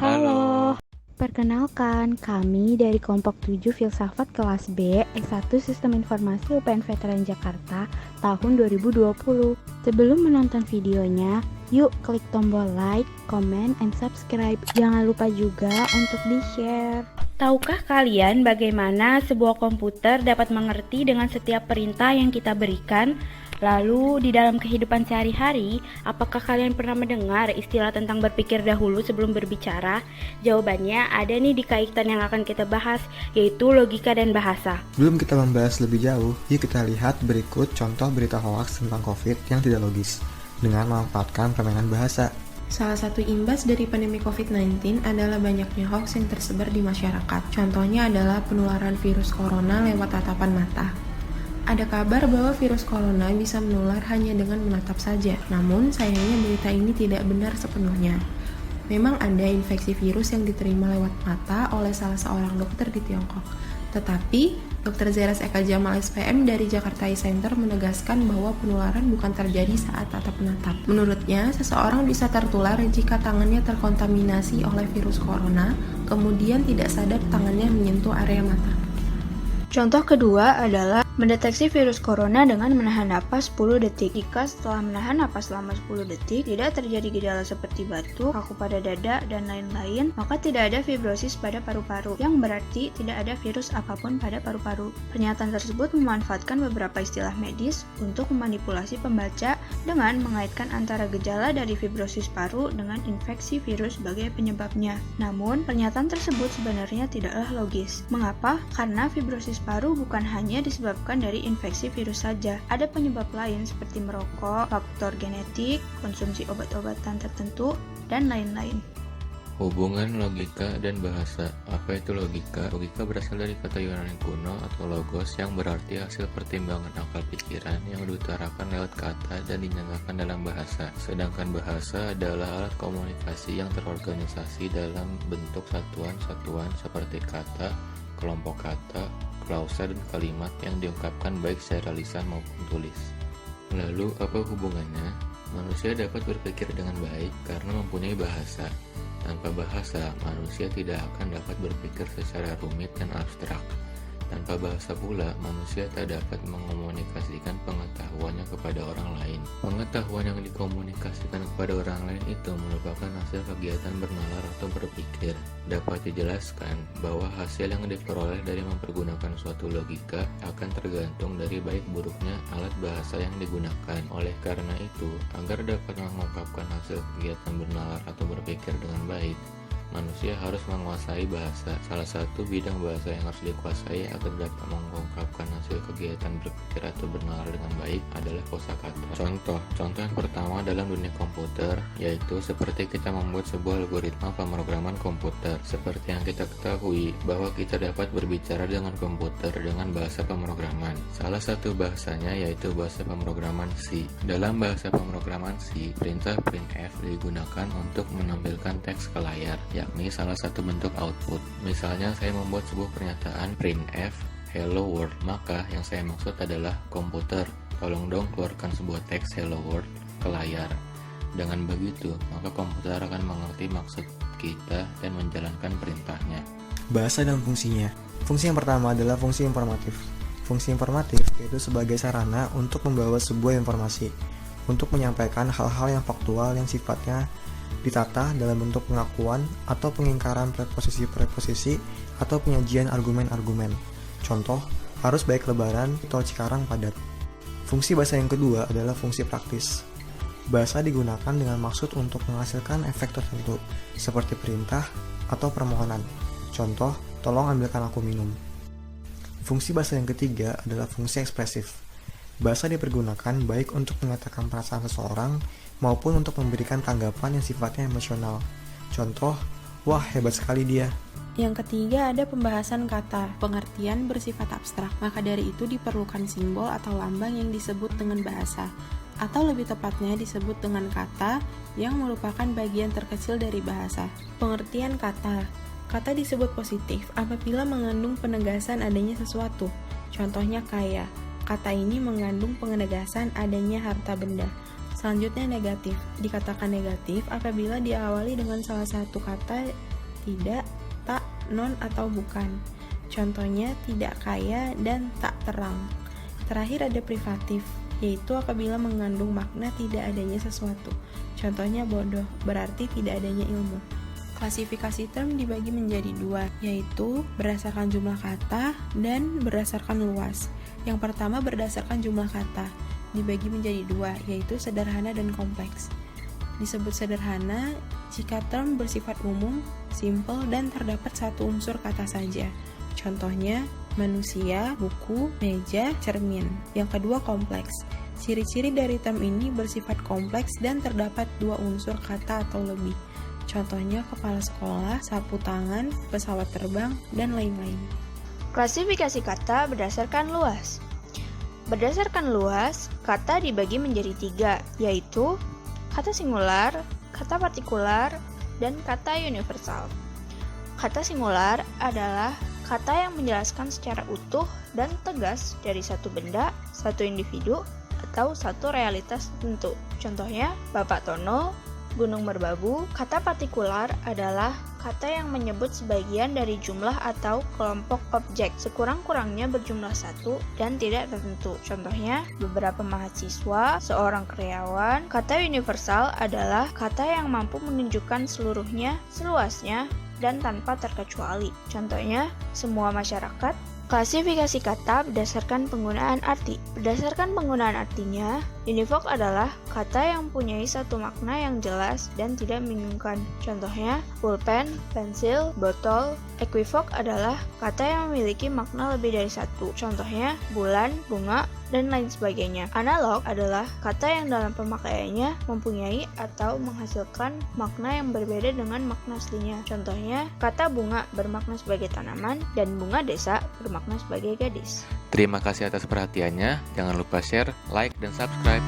Halo, perkenalkan kami dari kelompok 7 Filsafat kelas B S1 Sistem Informasi UPN Veteran Jakarta tahun 2020. Sebelum menonton videonya, yuk klik tombol like, comment, and subscribe. Jangan lupa juga untuk di-share. Tahukah kalian bagaimana sebuah komputer dapat mengerti dengan setiap perintah yang kita berikan? Lalu, di dalam kehidupan sehari-hari, apakah kalian pernah mendengar istilah tentang berpikir dahulu sebelum berbicara? Jawabannya ada nih di kaitan yang akan kita bahas, yaitu logika dan bahasa. Sebelum kita membahas lebih jauh, yuk kita lihat berikut contoh berita hoaks tentang COVID yang tidak logis dengan memanfaatkan permainan bahasa. Salah satu imbas dari pandemi COVID-19 adalah banyaknya hoaks yang tersebar di masyarakat. Contohnya adalah penularan virus corona lewat tatapan mata. Ada kabar bahwa virus corona bisa menular hanya dengan menatap saja. Namun, sayangnya berita ini tidak benar sepenuhnya. Memang ada infeksi virus yang diterima lewat mata oleh salah seorang dokter di Tiongkok. Tetapi, Dr. Zeras Eka Jamal SPM dari Jakarta Eye Center menegaskan bahwa penularan bukan terjadi saat tatap menatap. Menurutnya, seseorang bisa tertular jika tangannya terkontaminasi oleh virus corona, kemudian tidak sadar tangannya menyentuh area mata. Contoh kedua adalah mendeteksi virus corona dengan menahan napas 10 detik. Jika setelah menahan napas selama 10 detik tidak terjadi gejala seperti batuk, kaku pada dada, dan lain-lain, maka tidak ada fibrosis pada paru-paru, yang berarti tidak ada virus apapun pada paru-paru. Pernyataan tersebut memanfaatkan beberapa istilah medis untuk memanipulasi pembaca dengan mengaitkan antara gejala dari fibrosis paru dengan infeksi virus sebagai penyebabnya. Namun, pernyataan tersebut sebenarnya tidaklah logis. Mengapa? Karena fibrosis paru bukan hanya disebabkan dari infeksi virus saja. Ada penyebab lain seperti merokok, faktor genetik, konsumsi obat-obatan tertentu, dan lain-lain. Hubungan logika dan bahasa. Apa itu logika? Logika berasal dari kata Yunani kuno atau logos yang berarti hasil pertimbangan akal pikiran yang diutarakan lewat kata dan dinyatakan dalam bahasa. Sedangkan bahasa adalah alat komunikasi yang terorganisasi dalam bentuk satuan-satuan seperti kata, kelompok kata, klausa, dan kalimat yang diungkapkan baik secara lisan maupun tulis. Lalu, apa hubungannya? Manusia dapat berpikir dengan baik karena mempunyai bahasa. Tanpa bahasa, manusia tidak akan dapat berpikir secara rumit dan abstrak. Tanpa bahasa pula, manusia tak dapat mengomunikasikan pengetahuannya kepada orang lain. Pengetahuan yang dikomunikasikan kepada orang lain itu merupakan hasil kegiatan bernalar atau berpikir. Dapat dijelaskan bahwa hasil yang diperoleh dari mempergunakan suatu logika akan tergantung dari baik buruknya alat bahasa yang digunakan. Oleh karena itu, agar dapat mengungkapkan hasil kegiatan bernalar atau berpikir dengan baik, manusia harus menguasai bahasa. Salah satu bidang bahasa yang harus dikuasai agar dapat mengungkapkan hasil kegiatan berpikir atau bernalar dengan baik adalah kosakata. Contoh yang pertama dalam dunia komputer, yaitu seperti kita membuat sebuah algoritma pemrograman komputer. Seperti yang kita ketahui bahwa kita dapat berbicara dengan komputer dengan bahasa pemrograman. Salah satu bahasanya yaitu bahasa pemrograman C. Dalam bahasa pemrograman C, perintah printf digunakan untuk menampilkan teks ke layar, yakni salah satu bentuk output. Misalnya saya membuat sebuah pernyataan printf hello world, maka yang saya maksud adalah komputer, tolong dong keluarkan sebuah teks hello world ke layar. Dengan begitu, maka komputer akan mengerti maksud kita dan menjalankan perintahnya. Bahasa dan fungsinya. Fungsi yang pertama adalah fungsi informatif. Fungsi informatif yaitu sebagai sarana untuk membawa sebuah informasi, untuk menyampaikan hal-hal yang faktual yang sifatnya ditata dalam bentuk pengakuan atau pengingkaran preposisi-preposisi atau penyajian argumen-argumen. Contoh, arus baik lebaran, tol Cikarang padat. Fungsi bahasa yang kedua adalah fungsi praktis. Bahasa digunakan dengan maksud untuk menghasilkan efek tertentu, seperti perintah atau permohonan. Contoh, tolong ambilkan aku minum. Fungsi bahasa yang ketiga adalah fungsi ekspresif. Bahasa dipergunakan baik untuk menyatakan perasaan seseorang maupun untuk memberikan tanggapan yang sifatnya emosional. Contoh, wah hebat sekali dia. Yang ketiga ada pembahasan kata, pengertian bersifat abstrak, maka dari itu diperlukan simbol atau lambang yang disebut dengan bahasa, atau lebih tepatnya disebut dengan kata yang merupakan bagian terkecil dari bahasa. Pengertian kata. Kata disebut positif apabila mengandung penegasan adanya sesuatu. Contohnya kaya. Kata ini mengandung penegasan adanya harta benda. Selanjutnya negatif. Dikatakan negatif apabila diawali dengan salah satu kata tidak, tak, non, atau bukan. Contohnya tidak kaya dan tak terang. Terakhir ada privatif, yaitu apabila mengandung makna tidak adanya sesuatu. Contohnya bodoh, berarti tidak adanya ilmu. Klasifikasi term dibagi menjadi dua, yaitu berdasarkan jumlah kata dan berdasarkan luas. Yang pertama berdasarkan jumlah kata, dibagi menjadi dua, yaitu sederhana dan kompleks. Disebut sederhana jika term bersifat umum, simple, dan terdapat satu unsur kata saja. Contohnya, manusia, buku, meja, cermin. Yang kedua kompleks. Ciri-ciri dari term ini bersifat kompleks dan terdapat dua unsur kata atau lebih. Contohnya kepala sekolah, sapu tangan, pesawat terbang, dan lain-lain. Klasifikasi kata berdasarkan luas. Berdasarkan luas, kata dibagi menjadi tiga, yaitu kata singular, kata partikular, dan kata universal. Kata singular adalah kata yang menjelaskan secara utuh dan tegas dari satu benda, satu individu, atau satu realitas tertentu. Contohnya, Bapak Tono, Gunung Merbabu. Kata partikular adalah kata yang menyebut sebagian dari jumlah atau kelompok objek, sekurang-kurangnya berjumlah satu dan tidak tertentu. Contohnya, beberapa mahasiswa, seorang karyawan. Kata universal adalah kata yang mampu menunjukkan seluruhnya, seluasnya, dan tanpa terkecuali. Contohnya, semua masyarakat. Klasifikasi kata berdasarkan penggunaan arti. Berdasarkan penggunaan artinya, univoc adalah kata yang mempunyai satu makna yang jelas dan tidak membingungkan. Contohnya, pulpen, pensil, botol. Equivoc adalah kata yang memiliki makna lebih dari satu. Contohnya, bulan, bunga, dan lain sebagainya. Analog adalah kata yang dalam pemakaiannya mempunyai atau menghasilkan makna yang berbeda dengan makna aslinya. Contohnya, kata bunga bermakna sebagai tanaman dan bunga desa bermakna sebagai gadis. Terima kasih atas perhatiannya. Jangan lupa share, like, dan subscribe.